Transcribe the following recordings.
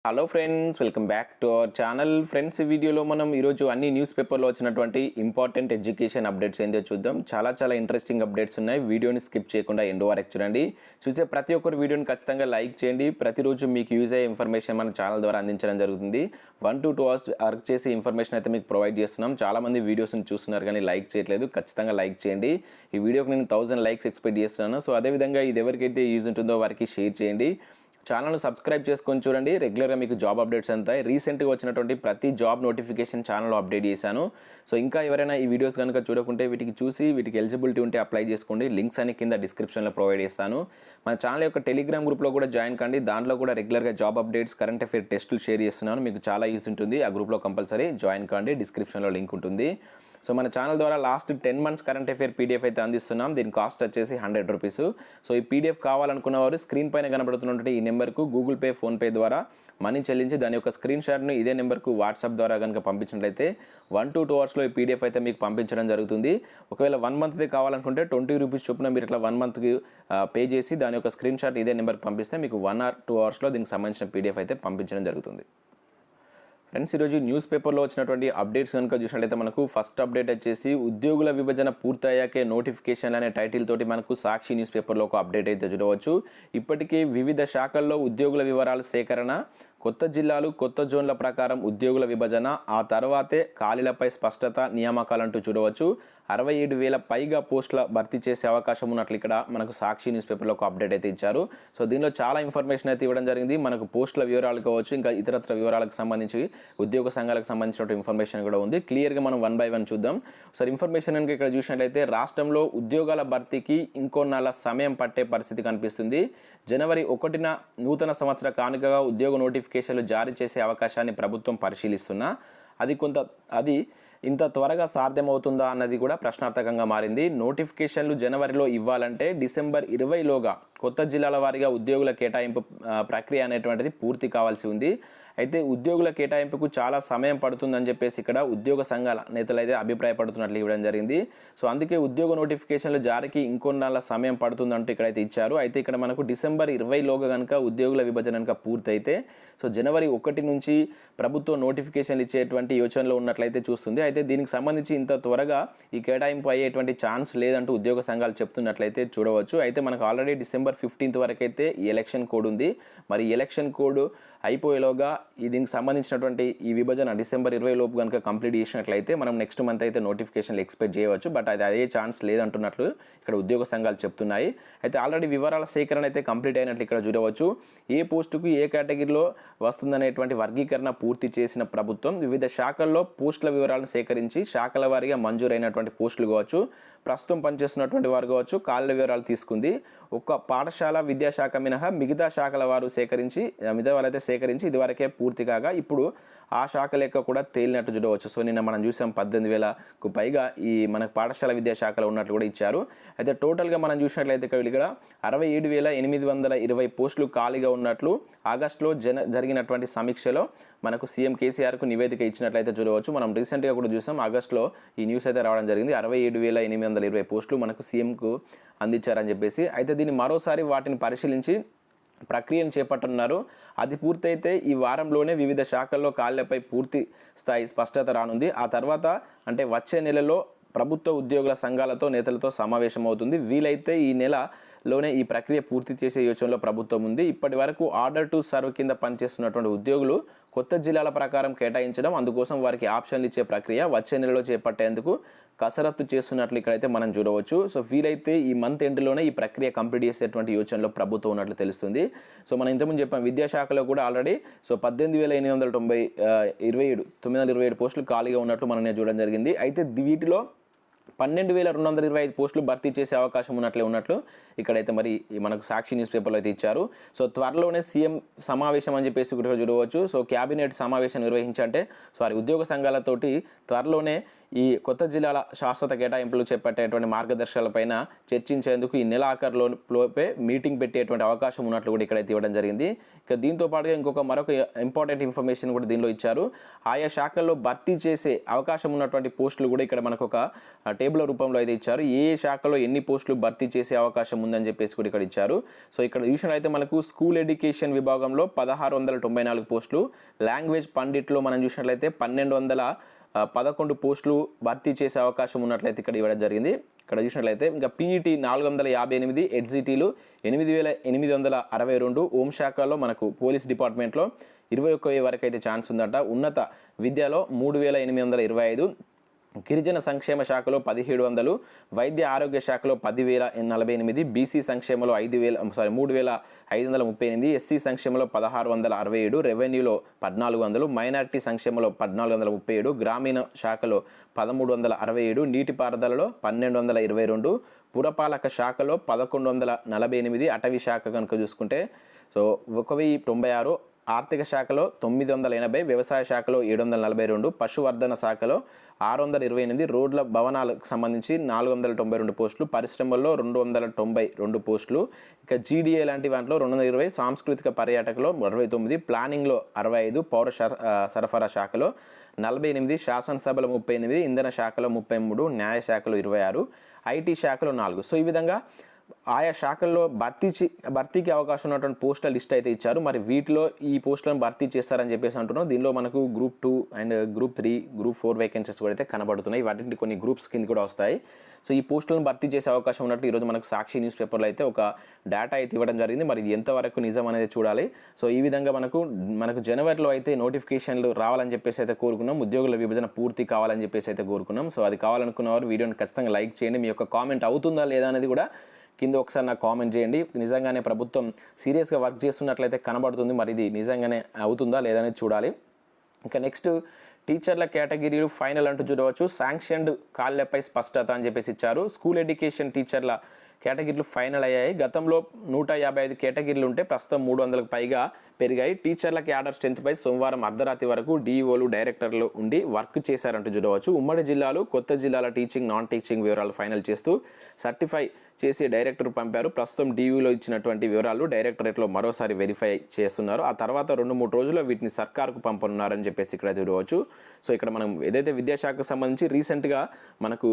Hello friends, welcome back to our channel. Friends, ఈ వీడియోలో మనం ఈరోజు అన్ని న్యూస్ పేపర్లో వచ్చినటువంటి ఇంపార్టెంట్ ఎడ్యుకేషన్ అప్డేట్స్ ఏందో చూద్దాం. చాలా ఇంట్రెస్టింగ్ అప్డేట్స్ ఉన్నాయి. వీడియోని స్కిప్ చేయకుండా ఎండ్ వరకు చూడండి. చూసే ప్రతి ఒక్కరు వీడియోని ఖచ్చితంగా లైక్ చేయండి. ప్రతిరోజు మీకు యూజ్ అయ్యే ఇన్ఫర్మేషన్ మన ఛానల్ ద్వారా అందించడం జరుగుతుంది. 1 to 2 hours వర్క్ చేసి ఇన్ఫర్మేషన్ అయితే మీకు ప్రొవైడ్ చేస్తున్నాం. చాలామంది వీడియోస్ని చూస్తున్నారు కానీ లైక్ చేయట్లేదు. ఖచ్చితంగా లైక్ చేయండి. ఈ వీడియోకి నేను 1000 లైక్స్ ఎక్స్పెక్ట్ చేస్తున్నాను. సో అదేవిధంగా ఇది ఎవరికైతే యూజ్ ఉంటుందో వారికి షేర్ చేయండి. ఛానల్ను సబ్స్క్రైబ్ చేసుకొని చూడండి. రెగ్యులర్గా మీకు జాబ్ అప్డేట్స్ అంతాయి. రీసెంట్గా వచ్చినటువంటి ప్రతి జాబ్ నోటిఫికేషన్ ఛానల్లో అప్డేట్ చేశాను. సో ఇంకా ఎవరైనా ఈ వీడియోస్ కనుక చూడకుంటే వీటికి ఎలిజిబిలిటీ ఉంటే అప్లై చేసుకోండి. లింక్స్ అని కింద డిస్క్రిప్షన్లో ప్రొవైడ్ చేస్తాను. మన ఛానల్ యొక్క టెలిగ్రామ్ గ్రూప్లో కూడా జాయిన్ కండి. దాంట్లో కూడా రెగ్యులర్గా జాబ్ అప్డేట్స్, కరెంట్ అఫైర్ టెస్టులు షేర్ చేస్తున్నాను. మీకు చాలా యూజ్ ఉంటుంది. ఆ గ్రూప్లో కంపల్సరీ జాయిన్ కండి. డిస్క్రిప్షన్లో లింక్ ఉంటుంది. సో మన ఛానల్ ద్వారా last 10 months current affair PDF అయితే అందిస్తున్నాం. దీని కాస్ట్ వచ్చేసి 100 రూపీస్. సో ఈ పీడిఎఫ్ కావాలనుకున్న వారు స్క్రీన్ పైన కనబడుతున్నటువంటి ఈ నెంబర్కు గూగుల్ పే, ఫోన్పే ద్వారా మనీ చెల్లించి దాని యొక్క స్క్రీన్ షాట్ను ఇదే నెంబర్కు వాట్సాప్ ద్వారా కనుక పంపించినట్లయితే 1 to 2 hours ఈ పీడిఎఫ్ అయితే మీకు పంపించడం జరుగుతుంది. ఒకవేళ 1 month కావాలనుకుంటే 20 రూపీస్ చొప్పున మీరు ఇట్లా 1 monthకి పే చేసి దాని యొక్క స్క్రీన్ షాట్ ఇదే నెంబర్కి పంపిస్తే మీకు 1 or 2 hours దీనికి సంబంధించిన పీడిఎఫ్ అయితే పంపించడం జరుగుతుంది. ఫ్రెండ్స్, ఈరోజు న్యూస్ పేపర్లో వచ్చినటువంటి అప్డేట్స్ కనుక చూసినట్లయితే మనకు ఫస్ట్ అప్డేట్ వచ్చేసి ఉద్యోగుల విభజన పూర్తయ్యాకే నోటిఫికేషన్ అనే టైటిల్ తోటి మనకు సాక్షి న్యూస్ పేపర్లో ఒక అప్డేట్ అయితే చూడవచ్చు. ఇప్పటికే వివిధ శాఖల్లో ఉద్యోగుల వివరాల సేకరణ, కొత్త జిల్లాలు, కొత్త జోన్ల ప్రకారం ఉద్యోగుల విభజన, ఆ తర్వాతే ఖాళీలపై స్పష్టత, నియామకాలంటూ చూడవచ్చు. 67,000 పైగా పోస్టుల భర్తీ చేసే అవకాశం ఉన్నట్లు ఇక్కడ మనకు సాక్షి న్యూస్ పేపర్లో ఒక అప్డేట్ అయితే ఇచ్చారు. సో దీనిలో చాలా ఇన్ఫర్మేషన్ అయితే ఇవ్వడం జరిగింది. మనకు పోస్టుల వివరాలు కావచ్చు, ఇంకా ఇతరత్ర వివరాలకు సంబంధించి ఉద్యోగ సంఘాలకు సంబంధించిన ఇన్ఫర్మేషన్ కూడా ఉంది. క్లియర్గా మనం 1 by 1 చూద్దాం. సో ఇన్ఫర్మేషన్ కనుక ఇక్కడ చూసినట్లయితే రాష్ట్రంలో ఉద్యోగాల భర్తీకి ఇంకో నెల సమయం పట్టే పరిస్థితి కనిపిస్తుంది. జనవరి 1న నూతన సంవత్సర కానుకగా ఉద్యోగ నోటిఫికేషన్లు జారీ చేసే అవకాశాన్ని ప్రభుత్వం పరిశీలిస్తున్నా అది ఇంత త్వరగా సాధ్యమవుతుందా అన్నది కూడా ప్రశ్నార్థకంగా మారింది. నోటిఫికేషన్లు జనవరిలో ఇవ్వాలంటే డిసెంబర్ 20లోగా కొత్త జిల్లాల వారీగా ఉద్యోగుల కేటాయింపు ప్రక్రియ అనేటువంటిది పూర్తి కావాల్సి ఉంది. అయితే ఉద్యోగుల కేటాయింపుకు చాలా సమయం పడుతుందని చెప్పేసి ఇక్కడ ఉద్యోగ సంఘాల నేతలు అయితే అభిప్రాయపడుతున్నట్లు ఇవ్వడం జరిగింది. సో అందుకే ఉద్యోగ నోటిఫికేషన్ల జారీకి ఇంకొన్నాళ్ళ సమయం పడుతుందంటూ ఇక్కడైతే ఇచ్చారు. అయితే ఇక్కడ మనకు డిసెంబర్ 20లోగా కనుక ఉద్యోగుల విభజన కనుక పూర్తయితే సో జనవరి 1 నుంచి ప్రభుత్వం నోటిఫికేషన్లు ఇచ్చేటువంటి యోచనలో ఉన్నట్లయితే చూస్తుంది. అయితే దీనికి సంబంధించి ఇంత త్వరగా ఈ కేటాయింపు అయ్యేటువంటి ఛాన్స్ లేదంటూ ఉద్యోగ సంఘాలు చెప్తున్నట్లయితే చూడవచ్చు. అయితే మనకు ఆల్రెడీ డిసెంబర్ 15th వరకు అయితే ఈ ఎలక్షన్ కోడ్ ఉంది. మరి ఎలక్షన్ కోడ్ అయిపోయేలోగా దీనికి సంబంధించినటువంటి ఈ విభజన డిసెంబర్ 20 లోపు కనుక కంప్లీట్ చేసినట్లయితే మనం నెక్స్ట్ మంత్ అయితే నోటిఫికేషన్లు ఎక్స్పెక్ట్ చేయవచ్చు. బట్ అది అదే ఛాన్స్ లేదంటున్నట్లు ఇక్కడ ఉద్యోగ సంఘాలు చెప్తున్నాయి. అయితే ఆల్రెడీ వివరాల సేకరణ అయితే కంప్లీట్ అయినట్లు ఇక్కడ చూడవచ్చు. ఏ పోస్టుకు ఏ కేటగిరీలో వస్తుందనేటువంటి వర్గీకరణ పూర్తి చేసిన ప్రభుత్వం వివిధ శాఖల్లో పోస్టుల వివరాలను సేకరించి శాఖల వారీగా మంజూరైనటువంటి పోస్టులు కావచ్చు, ప్రస్తుతం పనిచేస్తున్నటువంటి వారు కావచ్చు, ఖాళీల వివరాలు తీసుకుంది. ఒక్క పాఠశాల విద్యాశాఖ మినహా మిగతా శాఖల వారు సేకరించి ఇదివరకే పూర్తి కాగా ఇప్పుడు ఆ శాఖ లెక్క కూడా తేలినట్టు చూడవచ్చు. సో నిన్న మనం చూసాం 18,000కు పైగా ఈ మనకు పాఠశాల విద్యాశాఖలో ఉన్నట్లు కూడా ఇచ్చారు. అయితే టోటల్గా మనం చూసినట్లయితే ఇక్కడ 67,820 పోస్టులు ఖాళీగా ఉన్నట్లు ఆగస్టులో జరిగినటువంటి సమీక్షలో మనకు సీఎం కేసీఆర్కు నివేదిక ఇచ్చినట్లయితే చూడవచ్చు. మనం రీసెంట్గా కూడా చూసాం, ఆగస్టులో ఈ న్యూస్ అయితే రావడం జరిగింది. 67,820 పోస్టులు మనకు సీఎంకు అందించారని చెప్పేసి. అయితే దీన్ని మరోసారి వాటిని పరిశీలించి ప్రక్రియను చేపట్టనున్నారు. అది పూర్తయితే ఈ వారంలోనే వివిధ శాఖల్లో ఖాళీలపై పూర్తి స్థాయి స్పష్టత రానుంది. ఆ తర్వాత అంటే వచ్చే నెలలో ప్రభుత్వ ఉద్యోగుల సంఘాలతో నేతలతో సమావేశం అవుతుంది. వీలైతే ఈ నెలలోనే ఈ ప్రక్రియ పూర్తి చేసే యోచనలో ప్రభుత్వం ఉంది. ఇప్పటి వరకు ఆర్డర్ టు సర్వ్ కింద పనిచేస్తున్నటువంటి ఉద్యోగులు కొత్త జిల్లాల ప్రకారం కేటాయించడం, అందుకోసం వారికి ఆప్షన్లు ఇచ్చే ప్రక్రియ వచ్చే నెలలో చేపట్టేందుకు కసరత్తు చేస్తున్నట్లు ఇక్కడైతే మనం చూడవచ్చు. సో వీలైతే ఈ మంత్ ఎండ్లోనే ఈ ప్రక్రియ కంప్లీట్ చేసేటువంటి యోచనలో ప్రభుత్వం ఉన్నట్లు తెలుస్తుంది. సో మనం ఇంతకుముందు చెప్పాం, విద్యాశాఖలో కూడా ఆల్రెడీ 18,827 పోస్టులు ఖాళీగా ఉన్నట్లు మనం చూడడం జరిగింది. అయితే వీటిలో 12,225 పోస్టులు భర్తీ చేసే అవకాశం ఉన్నట్లు ఇక్కడైతే మరి మనకు సాక్షి న్యూస్ పేపర్లో అయితే ఇచ్చారు. సో త్వరలోనే సీఎం సమావేశం అని చెప్పేసి ఇక్కడ చూడవచ్చు. సో క్యాబినెట్ సమావేశం నిర్వహించంటే ఉద్యోగ సంఘాలతోటి త్వరలోనే ఈ కొత్త జిల్లాల శాశ్వత కేటాయింపులు చేపట్టేటువంటి మార్గదర్శకాలపైన చర్చించేందుకు ఈ నెల ఆఖరులోపే మీటింగ్ పెట్టేటువంటి అవకాశం ఉన్నట్లు కూడా ఇక్కడైతే ఇవ్వడం జరిగింది. ఇక దీంతో పాటుగా మరొక ఇంపార్టెంట్ ఇన్ఫర్మేషన్ కూడా దీనిలో ఇచ్చారు. ఆయా శాఖల్లో భర్తీ చేసే అవకాశం ఉన్నటువంటి పోస్టులు కూడా ఇక్కడ మనకు ఒక టేబుల్ రూపంలో అయితే ఇచ్చారు. ఏ శాఖలో ఎన్ని పోస్టులు భర్తీ చేసే అవకాశం ఉందని చెప్పేసి కూడా ఇక్కడ ఇచ్చారు. సో ఇక్కడ చూసినట్లయితే మనకు స్కూల్ ఎడ్యుకేషన్ విభాగంలో 1694 పోస్టులు, లాంగ్వేజ్ పండిట్లో మనం చూసినట్లయితే 1211 పోస్టులు భర్తీ చేసే అవకాశం ఉన్నట్లయితే ఇక్కడ ఇవ్వడం జరిగింది. ఇక్కడ చూసినట్లయితే ఇంకా పీఈటీ 458, ఎడ్జిటీలు 8862, హోంశాఖలో మనకు పోలీస్ డిపార్ట్మెంట్లో 21,000 వరకు అయితే ఛాన్స్ ఉందట. ఉన్నత విద్యలో 3825, గిరిజన సంక్షేమ శాఖలో 1700, వైద్య ఆరోగ్య శాఖలో 10,048, బీసీ సంక్షేమంలో 3,538, ఎస్సీ సంక్షేమంలో 1,667, రెవెన్యూలో 1,400, మైనారిటీ సంక్షేమంలో 1,437, గ్రామీణ శాఖలో 1,367, నీటిపారుదలలో 1,222, పురపాలక శాఖలో 1,148, అటవీ శాఖ కనుక చూసుకుంటే 1,096, ఆర్థిక శాఖలో 980, వ్యవసాయ శాఖలో 742, పశువర్ధన శాఖలో 628, రోడ్ల భవనాలకు సంబంధించి 492 పోస్టులు, పరిశ్రమల్లో 292 పోస్టులు, ఇక జీడీఏ లాంటి వాటిలో 220, సాంస్కృతిక పర్యాటకలో 69, ప్లానింగ్లో 65, పౌర సరఫరా శాఖలో 48, శాసనసభలో 38, ఇంధన శాఖలో 33, న్యాయ శాఖలో 26, ఐటీ శాఖలో 4. సో ఈ విధంగా ఆయా శాఖల్లో భర్తీకి అవకాశం ఉన్నటువంటి పోస్టుల లిస్ట్ అయితే ఇచ్చారు. మరి వీటిలో ఈ పోస్టులను భర్తీ చేస్తారని చెప్పేసి అంటున్నాం. దీనిలో మనకు group 2 and group 3, group 4 vacancies కూడా అయితే కనబడుతున్నాయి. వాటిని కొన్ని గ్రూప్స్ కింద కూడా వస్తాయి. సో ఈ పోస్టులను భర్తీ చేసే అవకాశం ఉన్నట్టు ఈరోజు మనకు సాక్షి న్యూస్ పేపర్లో అయితే ఒక డేటా అయితే ఇవ్వడం జరిగింది. మరి ఇది ఎంతవరకు నిజం అనేది చూడాలి. సో ఈ విధంగా మనకు జనవరిలో అయితే నోటిఫికేషన్లు రావాలని చెప్పేసి అయితే కోరుకున్నాం. ఉద్యోగుల విభజన పూర్తి కావాలని చెప్పేసి అయితే కోరుకున్నాం. సో అది కావాలనుకున్న వారు వీడియోని ఖచ్చితంగా లైక్ చేయండి. మీ యొక్క కామెంట్ అవుతుందా లేదా అనేది కూడా కింద ఒకసారి నాకు కామెంట్ చేయండి. నిజంగానే ప్రభుత్వం సీరియస్గా వర్క్ చేస్తున్నట్లయితే కనబడుతుంది. మరి ఇది నిజంగానే అవుతుందా లేదనేది చూడాలి. ఇంకా నెక్స్ట్ టీచర్ల కేటగిరీలు ఫైనల్ అంటూ చూడవచ్చు. శాంక్షన్డ్ ఖాళీలపై స్పష్టత అని చెప్పేసి ఇచ్చారు. స్కూల్ ఎడ్యుకేషన్ టీచర్ల కేటగిరీలు ఫైనల్ అయ్యాయి. గతంలో 155 కేటగిరీలు ఉంటే ప్రస్తుతం 300కు పైగా పెరిగాయి. టీచర్ల క్యాడర్ స్ట్రెంత్పై సోమవారం అర్ధరాత్రి వరకు డీఈఓలు, డైరెక్టర్లు ఉండి వర్క్ చేశారంటూ చూడవచ్చు. ఉమ్మడి జిల్లాలు, కొత్త జిల్లాల టీచింగ్, నాన్ టీచింగ్ వివరాలు ఫైనల్ చేస్తూ సర్టిఫై చేసి డైరెక్టర్ పంపారు. ప్రస్తుతం డీఈఓలో ఇచ్చినటువంటి వివరాలు డైరెక్టరేట్లో మరోసారి వెరిఫై చేస్తున్నారు. ఆ తర్వాత 2-3 రోజుల్లో వీటిని సర్కార్కు పంపనున్నారని చెప్పేసి ఇక్కడ చూడవచ్చు. సో ఇక్కడ మనం ఏదైతే విద్యాశాఖకు సంబంధించి రీసెంట్గా మనకు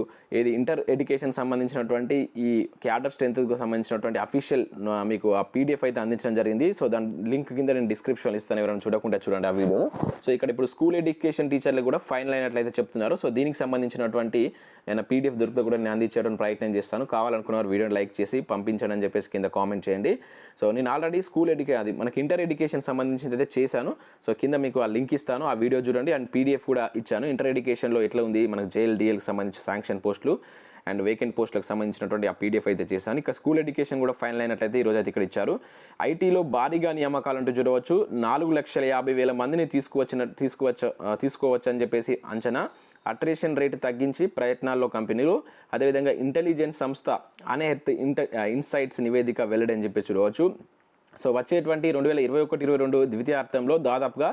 ఇంటర్ ఎడ్యుకేషన్ సంబంధించినటువంటి ఈ క్యాడర్ స్ట్రెంత్కు సంబంధించినటువంటి అఫీషియల్ మీకు ఆ పీడిఎఫ్ అయితే అందించడం జరిగింది. సో దాని లింక్ కింద నేను డిస్క్రిప్షన్లో ఇస్తాను, ఎవరైనా చూడకుండా చూడండి ఆ వీడియో. సో ఇక్కడ ఇప్పుడు స్కూల్ ఎడ్యుకేషన్ టీచర్లు కూడా ఫైనల్ అయినట్లయితే చెప్తున్నారు. సో దీనికి సంబంధించినటువంటి ఏమైనా పీడిఎఫ్ దొరికితే కూడా నేను అందించడానికి ప్రయత్నం చేస్తాను. కావాలనుకున్న వీడియోని లైక్ చేసి పంపించండి అని చెప్పేసి కింద కామెంట్ చేయండి. సో నేను ఆల్రెడీ స్కూల్ అది మనకి ఇంటర్ ఎడ్యుకేషన్ సంబంధించింది అయితే చేశాను. సో కింద మీకు ఆ లింక్ ఇస్తాను, ఆ వీడియో చూడండి. అండ్ పీడిఎఫ్ కూడా ఇచ్చాను. ఇంటర్ ఎడ్యుకేషన్లో ఎట్లా ఉంది మనకు జేఎల్డిఎల్కి సంబంధించి శాంక్షన్ పోస్టులు అండ్ వేకెంట్ పోస్టులకు సంబంధించినటువంటి ఆ పీడిఎఫ్ అయితే చేశాను. ఇక స్కూల్ ఎడ్యుకేషన్ కూడా ఫైనల్ అయినట్లయితే ఈరోజు అయితే ఇక్కడ ఇచ్చారు. ఐటీలో భారీగా నియామకాలంటూ చూడవచ్చు. 4,50,000 మందిని తీసుకోవచ్చు అని చెప్పేసి అంచనా. అట్రిషన్ రేటు తగ్గించి ప్రయత్నాల్లో కంపెనీలు. అదేవిధంగా ఇంటెలిజెన్స్ సంస్థ అనెర్త్ ఇన్సైట్స్ నివేదిక వెల్లడని చెప్పేసి చూడవచ్చు. సో వచ్చేటువంటి 2021-22 ద్వితీయార్థంలో దాదాపుగా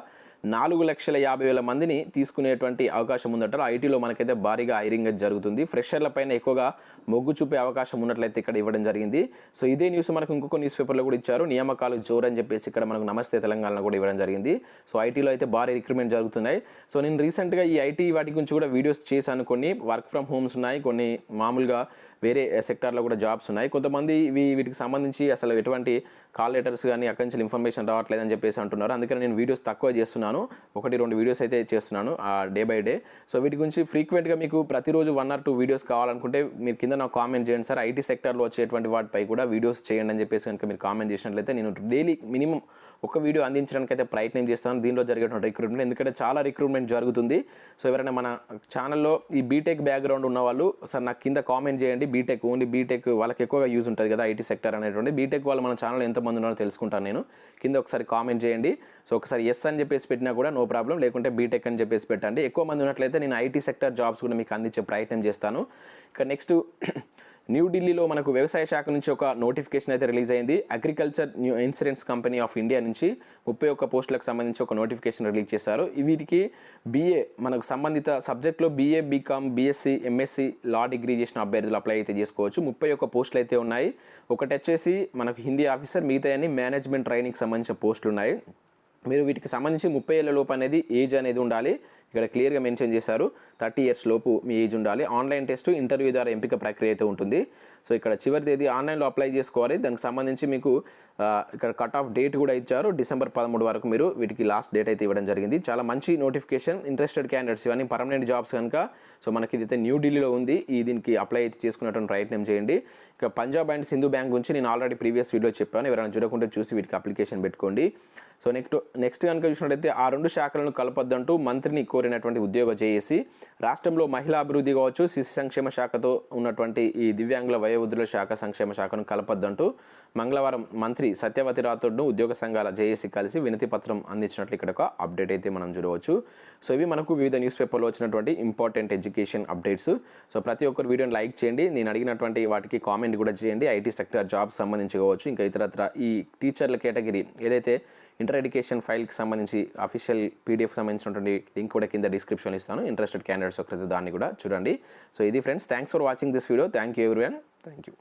4,50,000 మందిని తీసుకునేటువంటి అవకాశం ఉందట. ఐటీలో మనకైతే భారీగా హైరింగ్ జరుగుతుంది. ఫ్రెషర్ల పైన ఎక్కువగా మొగ్గు చూపే అవకాశం ఉన్నట్లయితే ఇక్కడ ఇవ్వడం జరిగింది. సో ఇదే న్యూస్ మనకు ఇంకొక న్యూస్ పేపర్లో కూడా ఇచ్చారు. నియామకాలు జోరని చెప్పేసి ఇక్కడ మనకు నమస్తే తెలంగాణలో కూడా ఇవ్వడం జరిగింది. సో ఐటీలో అయితే భారీ రిక్రూట్మెంట్ జరుగుతున్నాయి. సో నేను రీసెంట్గా ఈ ఐటీ వాటి గురించి కూడా వీడియోస్ చేశాను. కొన్ని వర్క్ ఫ్రమ్ హోమ్స్ ఉన్నాయి, కొన్ని మామూలుగా వేరే సెక్టార్లో కూడా జాబ్స్ ఉన్నాయి. కొంతమంది వీటికి సంబంధించి అసలు ఎటువంటి కాల్ లెటర్స్ కానీ అక్కడి నుంచి ఇన్ఫర్మేషన్ రావట్లేదని చెప్పేసి అంటున్నారు. అందుకని నేను వీడియోస్ తక్కువ చేస్తున్నాను, 1-2 వీడియోస్ అయితే చేస్తున్నాను డే బై డే. సో వీటి గురించి ఫ్రీక్వెంట్గా మీకు ప్రతిరోజు 1 or 2 వీడియోస్ కావాలనుకుంటే మీరు కింద నాకు కామెంట్ చేయండి సార్. ఐటీ సెక్టార్లో వచ్చేటువంటి వాటిపై కూడా వీడియోస్ చేయండి అని చెప్పేసి కనుక మీరు కామెంట్ చేసినట్లయితే నేను డైలీ మినిమం ఒక వీడియో అందించడానికి అయితే ప్రయత్నం చేస్తాను దీనిలో జరిగేటువంటి రిక్రూట్మెంట్. ఎందుకంటే చాలా రిక్రూట్మెంట్ జరుగుతుంది. సో ఎవరైనా మన ఛానల్లో ఈ బీటెక్ బ్యాక్గ్రౌండ్ ఉన్న వాళ్ళు సార్ నాకు కింద కామెంట్ చేయండి. ఓన్లీ బీటెక్ వాళ్ళకి ఎక్కువగా యూజ్ ఉంటుంది కదా ఐటీ సెక్టర్ అనేటువంటి. బీటెక్ వాళ్ళు మన ఛానల్లో ఎంతమంది ఉన్నారో తెలుసుకుంటాను నేను. కింద ఒకసారి కామెంట్ చేయండి. సో ఒకసారి ఎస్ అని చెప్పేసి పెట్టినా కూడా నో ప్రాబ్లం, లేకుంటే బీటెక్ అని చెప్పేసి పెట్టండి. ఎక్కువ మంది ఉన్నట్లయితే నేను ఐటీ సెక్టర్ జాబ్స్ కూడా మీకు అందించే ప్రయత్నం చేస్తాను. ఇక నెక్స్ట్ న్యూఢిల్లీలో మనకు వ్యవసాయ శాఖ నుంచి ఒక నోటిఫికేషన్ అయితే రిలీజ్ అయింది. Agriculture insurance company of India నుంచి 31 పోస్టులకు సంబంధించి ఒక నోటిఫికేషన్ రిలీజ్ చేశారు. వీటికి బీఏ మనకు సంబంధిత సబ్జెక్ట్లో BA, BCom, BSc, MSc, law degree చేసిన అభ్యర్థులు అప్లై అయితే చేసుకోవచ్చు. 31 పోస్టులు అయితే ఉన్నాయి. ఒకటి వచ్చేసి మనకు హిందీ ఆఫీసర్, మిగతా అన్ని మేనేజ్మెంట్ ట్రైనింగ్కి సంబంధించిన పోస్టులు ఉన్నాయి. మీరు వీటికి సంబంధించి 30 ఏళ్ల లోపు అనేది ఏజ్ అనేది ఉండాలి. ఇక్కడ క్లియర్గా మెన్షన్ చేశారు. 30 ఇయర్స్ లోపు మీ ఏజ్ ఉండాలి. ఆన్లైన్ టెస్ట్, ఇంటర్వ్యూ ద్వారా ఎంపిక ప్రక్రియ అయితే ఉంటుంది. సో ఇక్కడ చివరి తేదీ ఆన్లైన్లో అప్లై చేసుకోవాలి. దానికి సంబంధించి మీకు ఇక్కడ కట్ ఆఫ్ డేట్ కూడా ఇచ్చారు. డిసెంబర్ 13 వరకు మీరు వీటికి లాస్ట్ డేట్ అయితే ఇవ్వడం జరిగింది. చాలా మంచి నోటిఫికేషన్. ఇంట్రెస్టెడ్ క్యాండిడేట్స్ ఇవన్నీ పర్మనెంట్ జాబ్స్ కనుక సో మనకి ఇదైతే న్యూఢిల్లీలో ఉంది. దీనికి అప్లై అయితే చేసుకున్నటువంటి ప్రయత్నం చేయండి. ఇక పంజాబ్ అండ్ సింధు బ్యాంక్ గురించి నేను ఆల్రెడీ ప్రీవియస్ వీడియో చెప్పాను. ఎవరైనా చూడకుంటే చూసి వీటికి అప్లికేషన్ పెట్టుకోండి. సో నెక్స్ట్ కనుక చూసినట్టయితే ఆ 2 శాఖలను కలపొద్దంటూ మంత్రిని కోరినటువంటి ఉద్యోగ జేఏసీ రాష్ట్రంలో మహిళా అభివృద్ధి కావచ్చు, శిశు సంక్షేమ శాఖతో ఉన్నటువంటి ఈ దివ్యాంగుల వయోవృద్ధుల శాఖ సంక్షేమ శాఖను కలపొద్దంటూ మంగళవారం మంత్రి సత్యవతి రాథోడ్ను ఉద్యోగ సంఘాల జేఏసీ కలిసి వినతి పత్రం అందించినట్లు ఇక్కడ ఒక అప్డేట్ అయితే మనం చూడవచ్చు. సో ఇవి మనకు వివిధ న్యూస్ పేపర్లో వచ్చినటువంటి ఇంపార్టెంట్ ఎడ్యుకేషన్ అప్డేట్స్. సో ప్రతి ఒక్కరు వీడియోని లైక్ చేయండి. నేను అడిగినటువంటి వాటికి కామెంట్ కూడా చేయండి. ఐటీ సెక్టర్ జాబ్ సంబంధించి కావచ్చు, ఇంకా ఇతరత్ర ఈ టీచర్ల కేటగిరీ ఏదైతే ఇంటర్ ఎడ్యుకేషన్ ఫైల్కి సంబంధించి అఫీషియల్ పీడిఎఫ్ సంబంధించినటువంటి లింక్ కూడా కింద డిస్క్రిప్షన్లో ఇస్తాను. ఇంట్రెస్టెడ్ క్యాండిడేట్స్ ఒకరైతే దాన్ని కూడా చూడండి. సో ఇది friends, thanks for watching this video. Thank you everyone. Thank you.